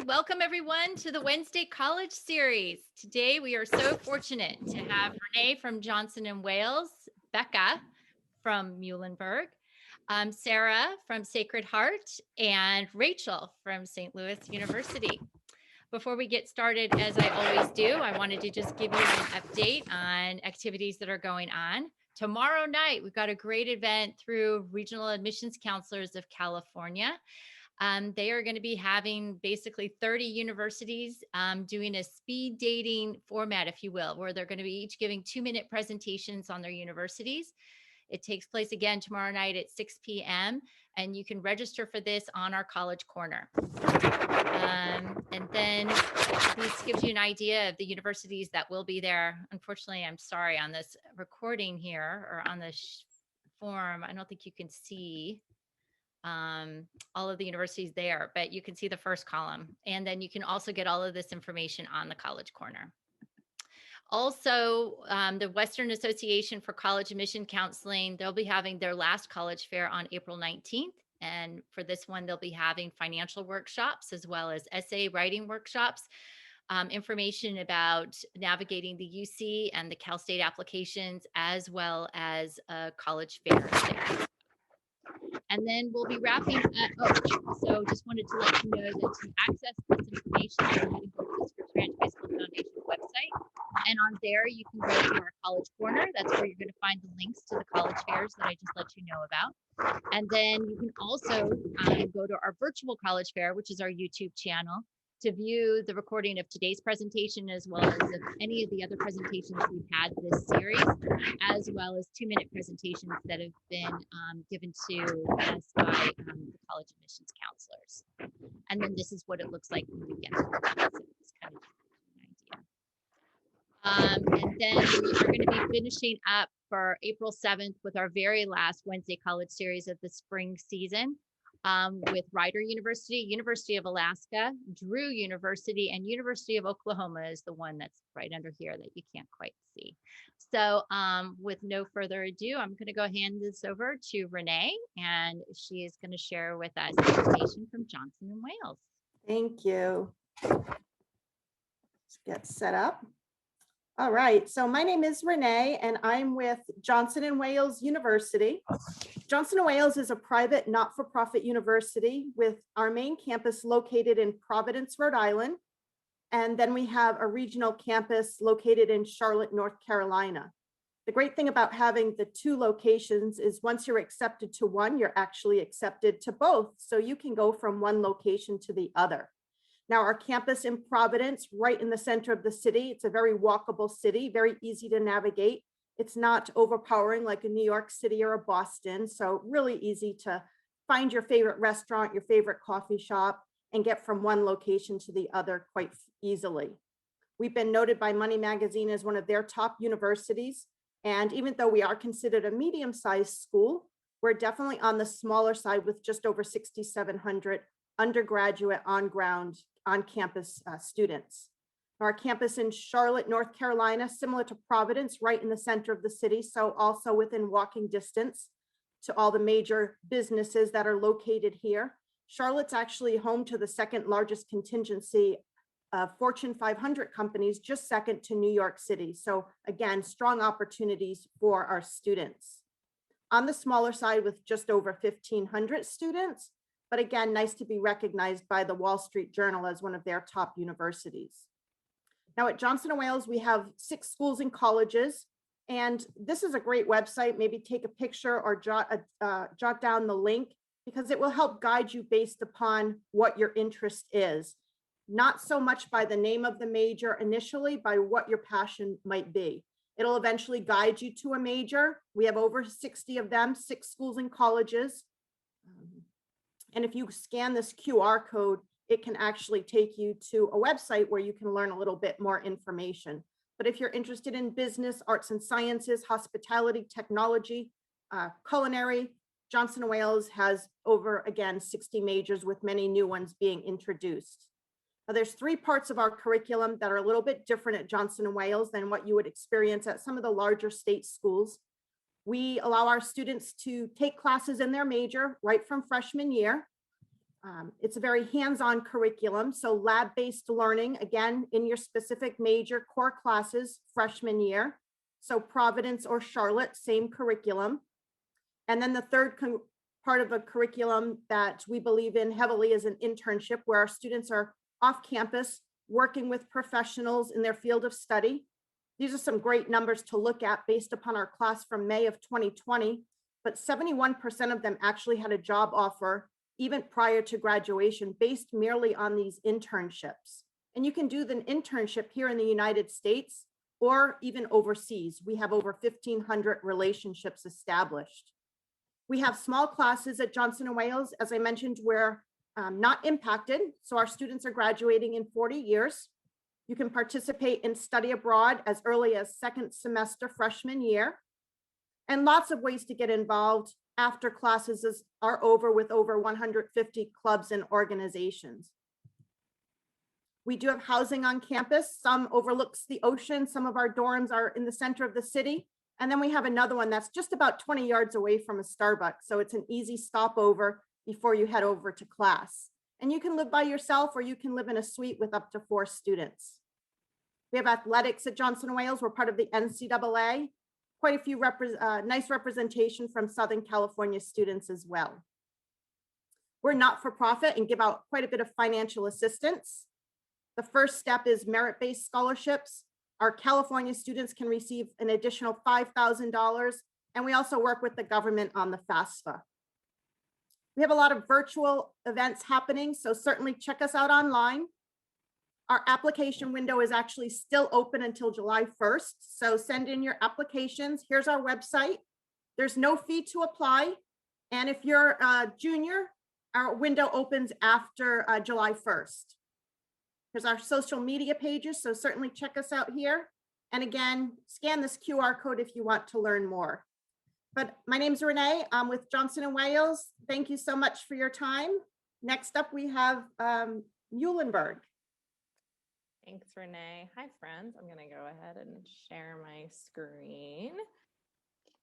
Welcome everyone to the Wednesday College Series. Today we are so fortunate to have Renee from Johnson and Wales, Becca from Muhlenberg, Sarah from Sacred Heart, and Rachel from St. Louis University. Before we get started, as I always do, I wanted to just give you an update on activities that are going on. Tomorrow night, we've got a great event through Regional Admissions Counselors of California. They are going to be having basically 30 universities doing a speed dating format, if you will, where they're going to be each giving 2-minute presentations on their universities. It takes place again tomorrow night at 6 p.m. and you can register for this on our College Corner. And then this gives you an idea of the universities that will be there. Unfortunately, I'm sorry, on this recording here or on the form, I don't think you can see all of the universities there, but you can see the first column. And then you can also get all of this information on the College Corner. Also, the Western Association for College Admission Counseling, they'll be having their last college fair on April 19th. And for this one, they'll be having financial workshops as well as essay writing workshops, information about navigating the UC and the Cal State applications, as well as college fairs there. And then we'll be wrapping up. So just wanted to let you know that to access this information, go ahead and go to the Scripps Ranch High School Foundation website. And on there, you can go to our College Corner. That's where you're going to find the links to the college fairs that I just let you know about. And then you can also go to our virtual college fair, which is our YouTube channel, to view the recording of today's presentation, as well as of any of the other presentations we've had this series, as well as 2-minute presentations that have been given to us by the college admissions counselors. And then this is what it looks like when we get to the so it's kind of an idea. And then we are going to be finishing up for April 7th with our very last Wednesday College Series of the spring season. With Rider University, University of Alaska, Drew University, and University of Oklahoma is the one that's right under here that you can't quite see. So with no further ado, I'm going to go hand this over to Renee, and she is going to share with us information from Johnson and Wales. Thank you. Let's get set up. All right, so my name is Renee, and I'm with Johnson and Wales University. Johnson and Wales is a private, not-for-profit university with our main campus located in Providence, Rhode Island. And then we have a regional campus located in Charlotte, North Carolina. The great thing about having the two locations is once you're accepted to one, you're actually accepted to both. So you can go from one location to the other. Now, our campus in Providence, right in the center of the city, it's a very walkable city, very easy to navigate. It's not overpowering like a New York City or a Boston. So really easy to find your favorite restaurant, your favorite coffee shop, and get from one location to the other quite easily. We've been noted by Money Magazine as one of their top universities. And even though we are considered a medium-sized school, we're definitely on the smaller side with just over 6,700 undergraduate on-campus students. Our campus in Charlotte, North Carolina, similar to Providence, right in the center of the city, so also within walking distance to all the major businesses that are located here. Charlotte's actually home to the second largest contingency of Fortune 500 companies, just second to New York City. So again, strong opportunities for our students. On the smaller side with just over 1,500 students, but again, nice to be recognized by the Wall Street Journal as one of their top universities. Now at Johnson & Wales, we have 6 schools and colleges, and this is a great website. Maybe take a picture or jot down the link, because it will help guide you based upon what your interest is. Not so much by the name of the major initially, by what your passion might be. It'll eventually guide you to a major. We have over 60 of them, 6 schools and colleges. And if you scan this QR code, it can actually take you to a website where you can learn a little bit more information. But if you're interested in business, arts and sciences, hospitality, technology, culinary, Johnson & Wales has over, again, 60 majors with many new ones being introduced. Now, there's 3 parts of our curriculum that are a little bit different at Johnson & Wales than what you would experience at some of the larger state schools. We allow our students to take classes in their major right from freshman year. It's a very hands-on curriculum, so lab-based learning, again, in your specific major core classes freshman year. So Providence or Charlotte, same curriculum. And then the third part of a curriculum that we believe in heavily is an internship, where our students are off campus working with professionals in their field of study. These are some great numbers to look at based upon our class from May of 2020, but 71% of them actually had a job offer even prior to graduation based merely on these internships. And you can do the internship here in the United States or even overseas. We have over 1,500 relationships established. We have small classes at Johnson & Wales. As I mentioned, we're not impacted, so our students are graduating in 40 years. You can participate in study abroad as early as second semester freshman year, and lots of ways to get involved after classes are over with over 150 clubs and organizations. We do have housing on campus. Some overlooks the ocean. Some of our dorms are in the center of the city. And then we have another one that's just about 20 yards away from a Starbucks. So it's an easy stopover before you head over to class. And you can live by yourself, or you can live in a suite with up to 4 students. We have athletics at Johnson & Wales. We're part of the NCAA. Quite a few nice representation from Southern California students as well. We're not for profit and give out quite a bit of financial assistance. The first step is merit-based scholarships. Our California students can receive an additional $5,000, and we also work with the government on the FAFSA. We have a lot of virtual events happening, so certainly check us out online. Our application window is actually still open until July 1st, so send in your applications. Here's our website. There's no fee to apply, and if you're a junior, our window opens after July 1st. Here's our social media pages, so certainly check us out here. And again, scan this QR code if you want to learn more. But my name's Renee. I'm with Johnson & Wales. Thank you so much for your time. Next up, we have Muhlenberg. Thanks, Renee. Hi, friends. I'm going to go ahead and share my screen.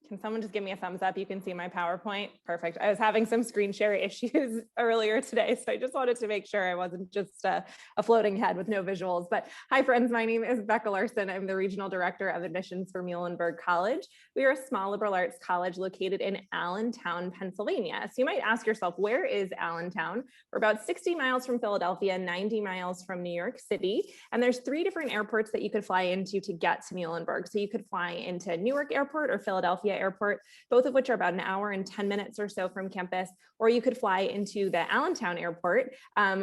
Can someone just give me a thumbs up? You can see my PowerPoint. Perfect. I was having some screen share issues earlier today, so I just wanted to make sure I wasn't just a floating head with no visuals. But hi, friends. My name is Becca Larson. I'm the Regional Director of Admissions for Muhlenberg College. We are a small liberal arts college located in Allentown, Pennsylvania. So you might ask yourself, where is Allentown? We're about 60 miles from Philadelphia, 90 miles from New York City. And there's 3 different airports that you could fly into to get to Muhlenberg. So you could fly into Newark Airport or Philadelphia Airport, both of which are about an hour and 10 minutes or so from campus, or you could fly into the Allentown Airport,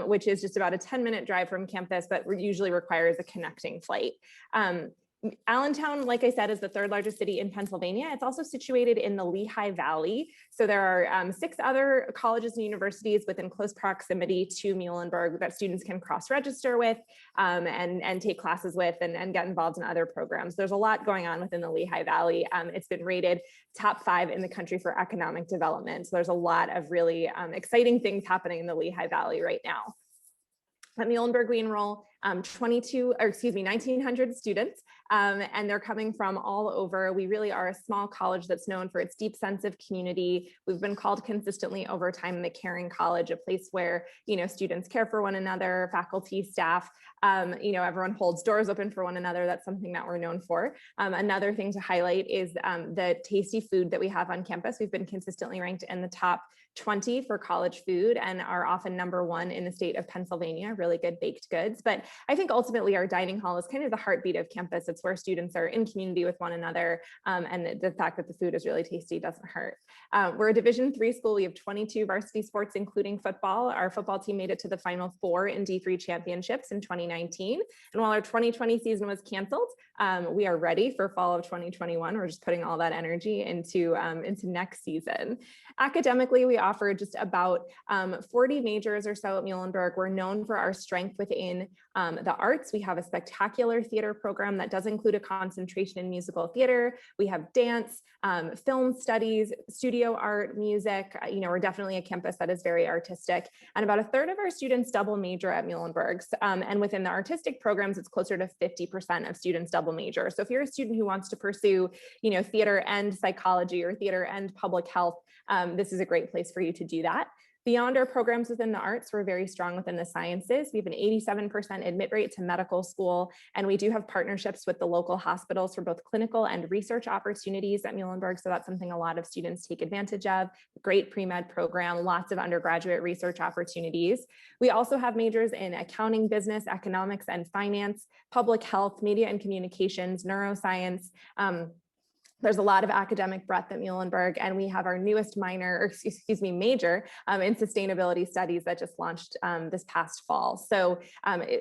which is just about a 10-minute drive from campus, but usually requires a connecting flight. Allentown, like I said, is the 3rd largest city in Pennsylvania. It's also situated in the Lehigh Valley. So there are 6 other colleges and universities within close proximity to Muhlenberg that students can cross-register with and take classes with and get involved in other programs. There's a lot going on within the Lehigh Valley. It's been rated top 5 in the country for economic development. So there's a lot of really exciting things happening in the Lehigh Valley right now. At Muhlenberg, we enroll 1,900 students, and they're coming from all over. We really are a small college that's known for its deep sense of community. We've been called consistently over time the caring college, a place where, students care for one another, faculty, staff, everyone holds doors open for one another. That's something that we're known for. Another thing to highlight is the tasty food that we have on campus. We've been consistently ranked in the top 20 for college food and are often number 1 in the state of Pennsylvania, really good baked goods. But I think ultimately our dining hall is kind of the heartbeat of campus. It's where students are in community with one another. And the fact that the food is really tasty doesn't hurt. We're a Division III school. We have 22 varsity sports, including football. Our football team made it to the Final 4 in D3 championships in 2019. And while our 2020 season was canceled, we are ready for fall of 2021. We're just putting all that energy into next season. Academically, we offer just about 40 majors or so at Muhlenberg. We're known for our strength within the arts. We have a spectacular theater program that does include a concentration in musical theater. We have dance, film studies, studio art, music. We're definitely a campus that is very artistic. And about 1/3 of our students double major at Muhlenberg. And within the artistic programs, it's closer to 50% of students double major. So if you're a student who wants to pursue, theater and psychology or theater and public health, this is a great place for you to do that. Beyond our programs within the arts, we're very strong within the sciences. We have an 87% admit rate to medical school, and we do have partnerships with the local hospitals for both clinical and research opportunities at Muhlenberg. So that's something a lot of students take advantage of. Great pre-med program, lots of undergraduate research opportunities. We also have majors in accounting, business, economics, and finance, public health, media and communications, neuroscience. There's a lot of academic breadth at Muhlenberg, and we have our newest major in sustainability studies that just launched this past fall. So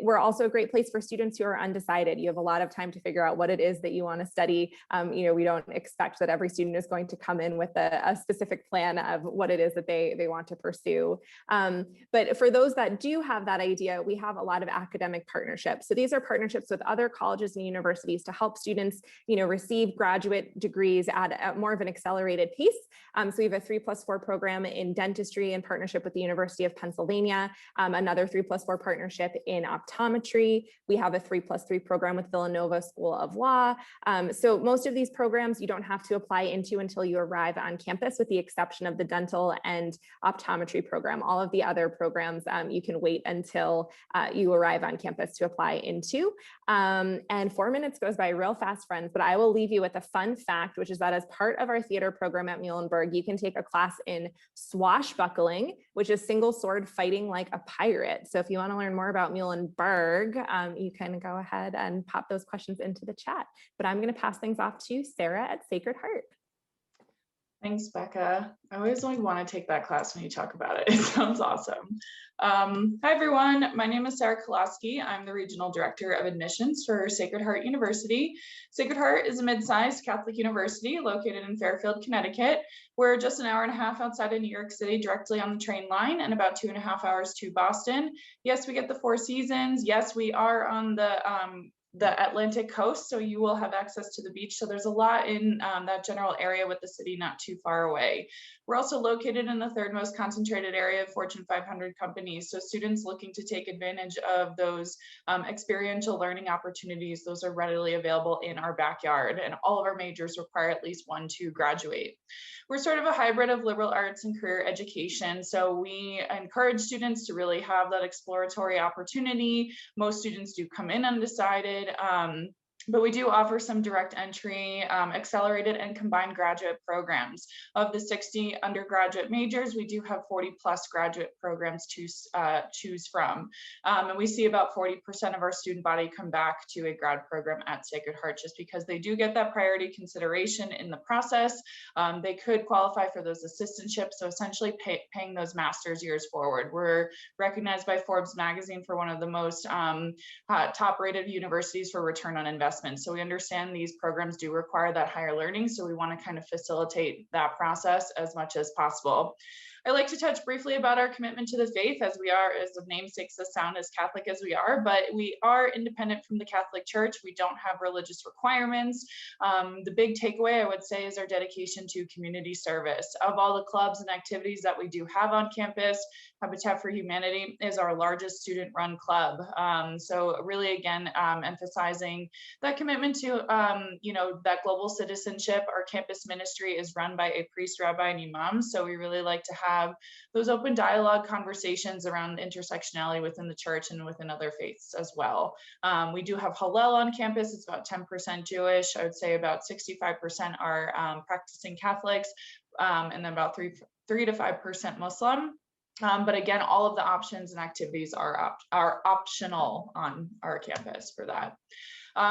we're also a great place for students who are undecided. You have a lot of time to figure out what it is that you want to study. We don't expect that every student is going to come in with a specific plan of what it is that they want to pursue. But for those that do have that idea, we have a lot of academic partnerships. So these are partnerships with other colleges and universities to help students, receive graduate degrees at more of an accelerated pace. So we have a 3+4 program in dentistry in partnership with the University of Pennsylvania, another 3+4 partnership in optometry. We have a 3+3 program with Villanova School of Law. So most of these programs you don't have to apply into until you arrive on campus, with the exception of the dental and optometry program. All of the other programs you can wait until you arrive on campus to apply into. And 4 minutes goes by real fast, friends, but I will leave you with a fun fact, which is that as part of our theater program at Muhlenberg, you can take a class in swashbuckling, which is single sword fighting like a pirate. So if you want to learn more about Muhlenberg, you can go ahead and pop those questions into the chat. But I'm going to pass things off to Sarah at Sacred Heart. Thanks, Becca. I always want to take that class when you talk about it. It sounds awesome. Hi, everyone. My name is Sarah Kolosky. I'm the Regional Director of Admissions for Sacred Heart University. Sacred Heart is a mid-sized Catholic university located in Fairfield, Connecticut. We're just an hour and a half outside of New York City, directly on the train line, and about 2.5 hours to Boston. Yes, we get the 4 seasons. Yes, we are on the Atlantic coast, so you will have access to the beach. So there's a lot in that general area, with the city not too far away. We're also located in the 3rd most concentrated area of Fortune 500 companies. So students looking to take advantage of those experiential learning opportunities, those are readily available in our backyard, and all of our majors require at least 1 to graduate. We're sort of a hybrid of liberal arts and career education. So we encourage students to really have that exploratory opportunity. Most students do come in undecided. But we do offer some direct entry, accelerated and combined graduate programs. Of the 60 undergraduate majors, we do have 40+ graduate programs to choose from. And we see about 40% of our student body come back to a grad program at Sacred Heart, just because they do get that priority consideration in the process. They could qualify for those assistantships, so essentially paying those master's years forward. We're recognized by Forbes magazine for one of the most top-rated universities for return on investment. So we understand these programs do require that higher learning, so we want to kind of facilitate that process as much as possible. I'd like to touch briefly about our commitment to the faith, as we are, as the namesake says, sound as Catholic as we are, but we are independent from the Catholic Church. We don't have religious requirements. The big takeaway, I would say, is our dedication to community service. Of all the clubs and activities that we do have on campus, Habitat for Humanity is our largest student-run club. So really, again, emphasizing that commitment to, that global citizenship. Our campus ministry is run by a priest, rabbi, and imam. So we really like to have those open dialogue conversations around intersectionality within the church and within other faiths as well. We do have Hallel on campus. It's about 10% Jewish. I would say about 65% are practicing Catholics, and then about 3 to 5% Muslim. But again, all of the options and activities are optional on our campus for that.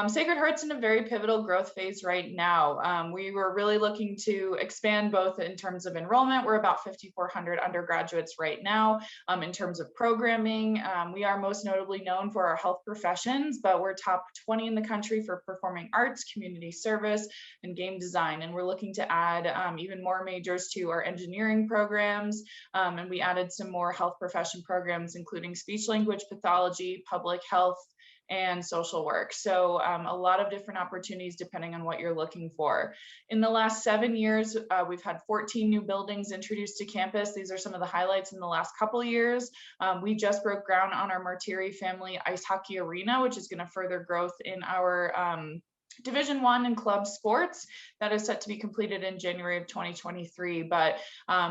Sacred Heart's in a very pivotal growth phase right now. We were really looking to expand both in terms of enrollment. We're about 5,400 undergraduates right now. In terms of programming, we are most notably known for our health professions, but we're top 20 in the country for performing arts, community service, and game design. And we're looking to add even more majors to our engineering programs. And we added some more health profession programs, including speech language pathology, public health, and social work. So a lot of different opportunities depending on what you're looking for. In the last 7 years, we've had 14 new buildings introduced to campus. These are some of the highlights in the last couple of years. We just broke ground on our Martiri family ice hockey arena, which is going to further growth in our Division I in club sports that is set to be completed in January of 2023. But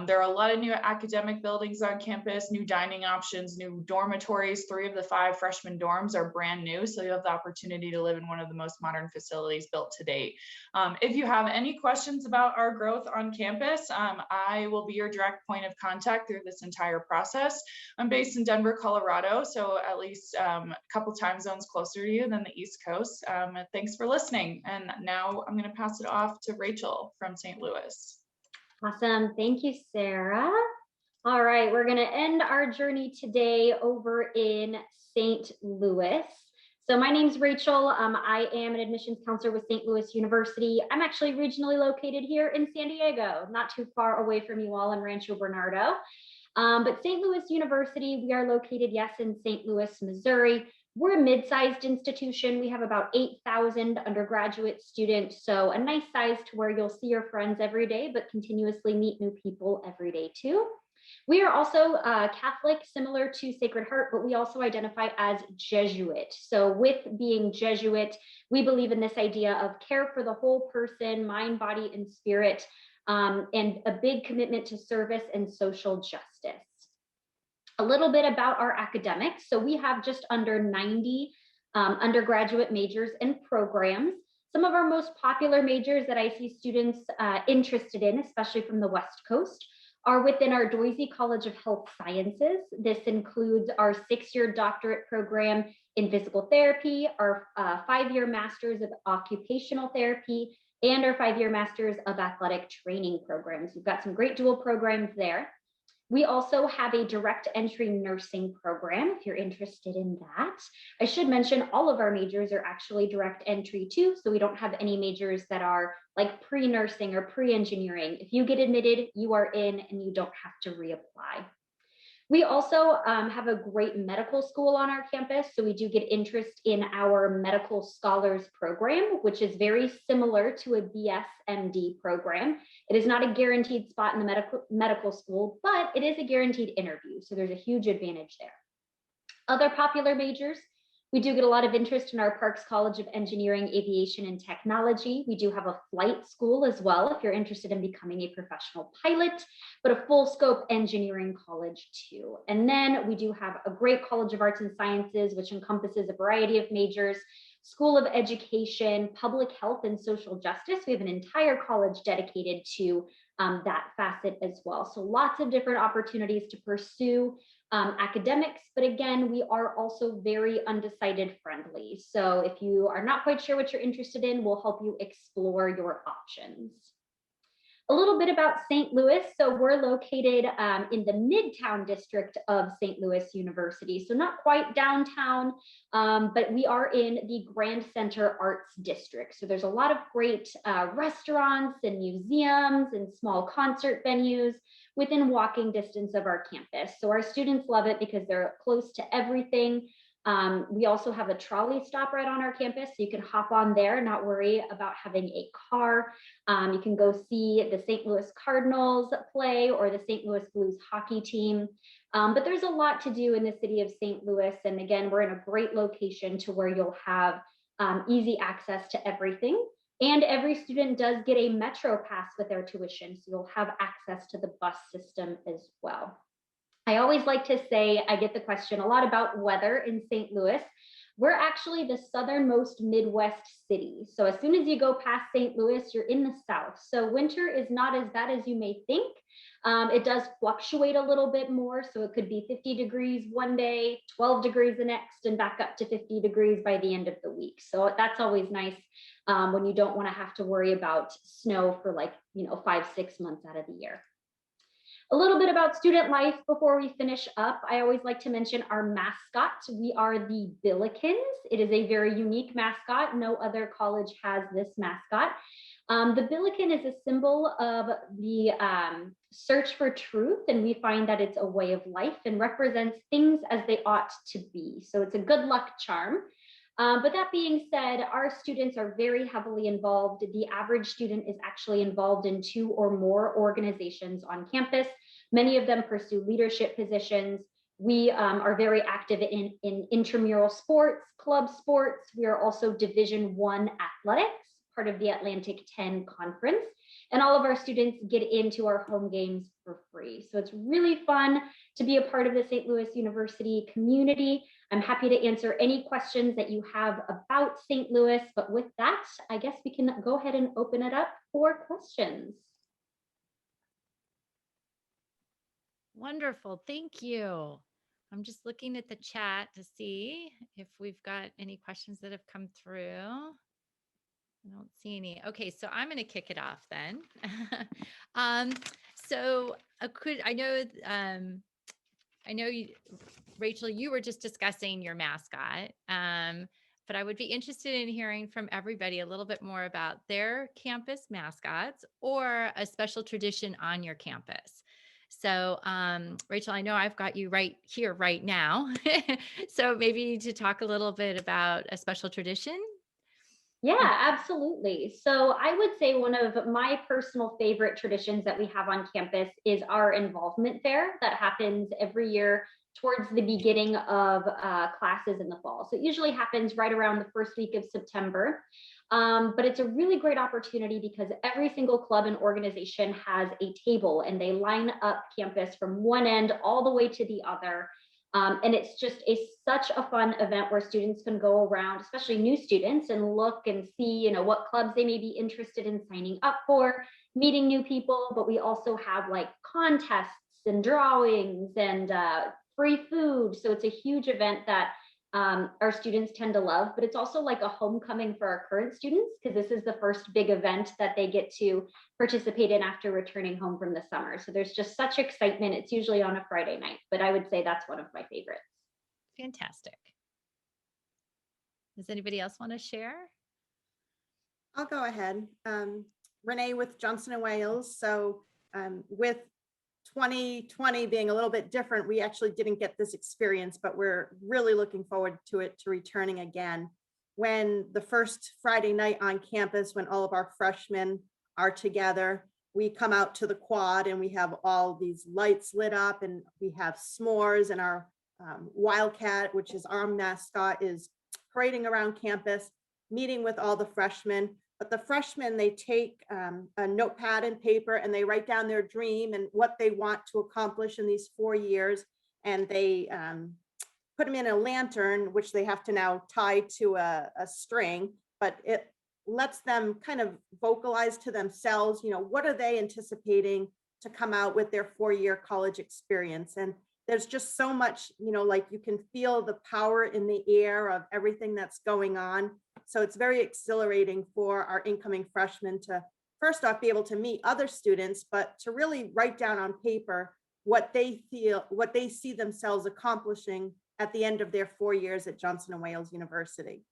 there are a lot of new academic buildings on campus, new dining options, new dormitories. 3 of the 5 freshman dorms are brand new, so you have the opportunity to live in one of the most modern facilities built to date. If you have any questions about our growth on campus, I will be your direct point of contact through this entire process. I'm based in Denver, Colorado, so at least a couple time zones closer to you than the East Coast. Thanks for listening. And now I'm going to pass it off to Rachel from St. Louis. Awesome. Thank you, Sarah. All right, we're going to end our journey today over in St. Louis. So my name's Rachel. I am an admissions counselor with St. Louis University. I'm actually regionally located here in San Diego, not too far away from you all in Rancho Bernardo. But St. Louis University, we are located, yes, in St. Louis, Missouri. We're a mid-sized institution. We have about 8,000 undergraduate students, so a nice size to where you'll see your friends every day, but continuously meet new people every day too. We are also Catholic, similar to Sacred Heart, but we also identify as Jesuit. So with being Jesuit, we believe in this idea of care for the whole person, mind, body, and spirit, and a big commitment to service and social justice. A little bit about our academics. So we have just under 90 undergraduate majors and programs. Some of our most popular majors that I see students interested in, especially from the West Coast, are within our Doisy College of Health Sciences. This includes our 6-year doctorate program in physical therapy, our 5-year master's of occupational therapy, and our 5-year master's of athletic training programs. We've got some great dual programs there. We also have a direct entry nursing program if you're interested in that. I should mention all of our majors are actually direct entry too, so we don't have any majors that are like pre-nursing or pre-engineering. If you get admitted, you are in and you don't have to reapply. We also have a great medical school on our campus, so we do get interest in our medical scholars program, which is very similar to a BS-MD program. It is not a guaranteed spot in the medical school, but it is a guaranteed interview, so there's a huge advantage there. Other popular majors, we do get a lot of interest in our Parks College of Engineering, Aviation, and Technology. We do have a flight school as well if you're interested in becoming a professional pilot, but a full scope engineering college too. And then we do have a great College of Arts and Sciences, which encompasses a variety of majors, School of Education, Public Health, and Social Justice. We have an entire college dedicated to that facet as well. So lots of different opportunities to pursue academics, but again, we are also very undecided friendly. So if you are not quite sure what you're interested in, we'll help you explore your options. A little bit about St. Louis. So we're located in the Midtown district of St. Louis University. So not quite downtown, but we are in the Grand Center Arts District. So there's a lot of great restaurants and museums and small concert venues within walking distance of our campus. So our students love it because they're close to everything. We also have a trolley stop right on our campus, so you can hop on there, not worry about having a car. You can go see the St. Louis Cardinals play or the St. Louis Blues hockey team. But there's a lot to do in the city of St. Louis. And again, we're in a great location to where you'll have easy access to everything. And every student does get a Metro pass with their tuition, so you'll have access to the bus system as well. I always like to say, I get the question a lot about weather in St. Louis. We're actually the southernmost Midwest city. So as soon as you go past St. Louis, you're in the south. So winter is not as bad as you may think. It does fluctuate a little bit more. So it could be 50 degrees one day, 12 degrees the next, and back up to 50 degrees by the end of the week. So that's always nice when you don't want to have to worry about snow for 5-6 months out of the year. A little bit about student life before we finish up. I always like to mention our mascot. We are the Billikens. It is a very unique mascot. No other college has this mascot. The Billiken is a symbol of the search for truth, and we find that it's a way of life and represents things as they ought to be. So it's a good luck charm. But that being said, our students are very heavily involved. The average student is actually involved in 2 or more organizations on campus. Many of them pursue leadership positions. We are very active in intramural sports, club sports. We are also Division I athletics, part of the Atlantic 10 Conference. And all of our students get into our home games for free. So it's really fun to be a part of the St. Louis University community. I'm happy to answer any questions that you have about St. Louis. But with that, I guess we can go ahead and open it up for questions. Wonderful. Thank you. I'm just looking at the chat to see if we've got any questions that have come through. I don't see any. Okay, so I'm going to kick it off then. I know you, Rachel, you were just discussing your mascot, but I would be interested in hearing from everybody a little bit more about their campus mascots or a special tradition on your campus. So, Rachel, I know I've got you right here, right now. So maybe to talk a little bit about a special tradition. Yeah, absolutely. So I would say one of my personal favorite traditions that we have on campus is our involvement fair that happens every year towards the beginning of classes in the fall. So it usually happens right around the first week of September. But it's a really great opportunity because every single club and organization has a table and they line up campus from one end all the way to the other. And it's just such a fun event where students can go around, especially new students, and look and see, what clubs they may be interested in signing up for, meeting new people. But we also have like contests and drawings and free food. So it's a huge event that our students tend to love, but it's also like a homecoming for our current students because this is the first big event that they get to participate in after returning home from the summer. So there's just such excitement. It's usually on a Friday night, but I would say that's one of my favorites. Fantastic. Does anybody else want to share? I'll go ahead. Renee with Johnson & Wales. So with 2020 being a little bit different, we actually didn't get this experience, but we're really looking forward to it, to returning again. When the first Friday night on campus, when all of our freshmen are together, we come out to the quad and we have all these lights lit up and we have s'mores, and our Wildcat, which is our mascot, is parading around campus, meeting with all the freshmen. But the freshmen, they take a notepad and paper and they write down their dream and what they want to accomplish in these 4 years. And they put them in a lantern, which they have to now tie to a string, but it lets them kind of vocalize to themselves, what are they anticipating to come out with their 4-year college experience. And there's just so much, like you can feel the power in the air of everything that's going on. So it's very exhilarating for our incoming freshmen to first off be able to meet other students, but to really write down on paper what they feel, what they see themselves accomplishing at the end of their 4 years at Johnson & Wales University.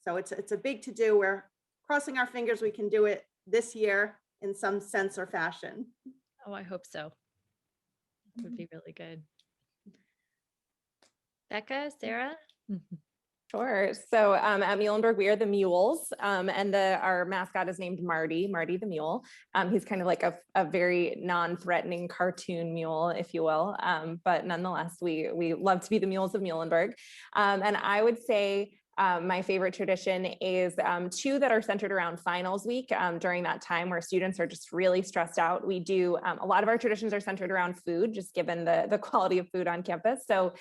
So it's a big to do. We're crossing our fingers we can do it this year in some sense or fashion. Oh, I hope so. It would be really good. Becca, Sarah? Sure. So at Muhlenberg, we are the Mules, and our mascot is named Marty the Mule. He's kind of like a very non-threatening cartoon mule, if you will. But nonetheless, we love to be the Mules of Muhlenberg. And I would say my favorite tradition is 2 that are centered around finals week. During that time where students are just really stressed out, we do a lot of our traditions are centered around food, just given the quality of food on campus. So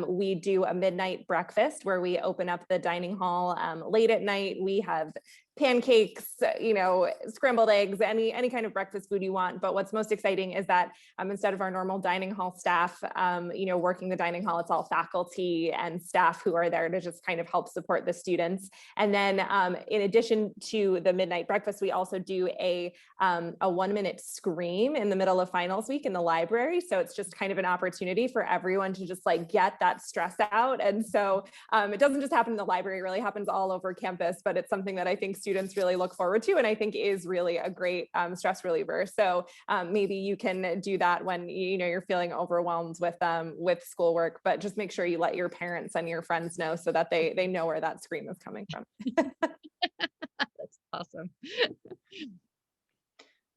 we do a midnight breakfast where we open up the dining hall late at night. We have pancakes, scrambled eggs, any kind of breakfast food you want. But what's most exciting is that instead of our normal dining hall staff, working the dining hall, it's all faculty and staff who are there to just kind of help support the students. And then in addition to the midnight breakfast, we also do a 1-minute scream in the middle of finals week in the library. So it's just kind of an opportunity for everyone to just like get that stress out. And so it doesn't just happen in the library, it really happens all over campus, but it's something that I think students really look forward to, and I think is really a great stress reliever. So maybe you can do that when you're feeling overwhelmed with schoolwork, but just make sure you let your parents and your friends know so that they know where that scream is coming from. That's awesome.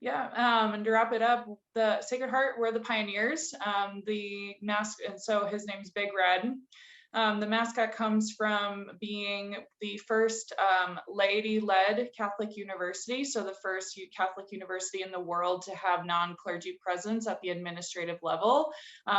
Yeah, and to wrap it up, the Sacred Heart, we're the pioneers. The and so his name's Big Red. The mascot comes from being the first laity-led Catholic university, so the first Catholic university in the world to have non-clergy presence at the administrative level.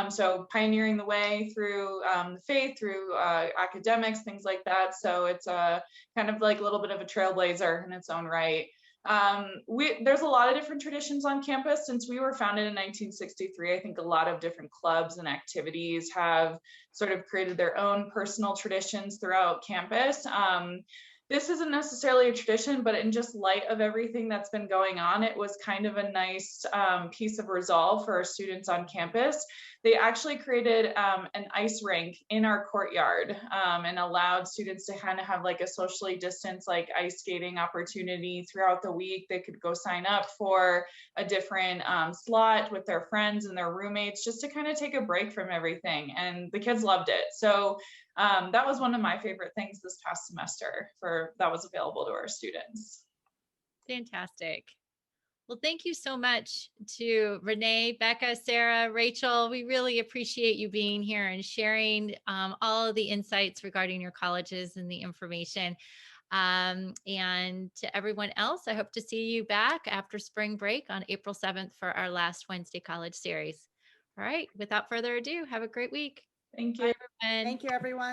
So pioneering the way through the faith, through academics, things like that. So it's a kind of like a little bit of a trailblazer in its own right. There's a lot of different traditions on campus. Since we were founded in 1963, I think a lot of different clubs and activities have sort of created their own personal traditions throughout campus. This isn't necessarily a tradition, but in just light of everything that's been going on, it was kind of a nice piece of resolve for our students on campus. They actually created an ice rink in our courtyard and allowed students to kind of have like a socially distanced like ice skating opportunity throughout the week. They could go sign up for a different slot with their friends and their roommates just to kind of take a break from everything. And the kids loved it. So that was one of my favorite things this past semester that was available to our students. Fantastic. Well, thank you so much to Renee, Becca, Sarah, Rachel. We really appreciate you being here and sharing all of the insights regarding your colleges and the information. And to everyone else, I hope to see you back after spring break on April 7th for our last Wednesday College series. All right, without further ado, have a great week. Thank you. Bye, everyone. Thank you, everyone.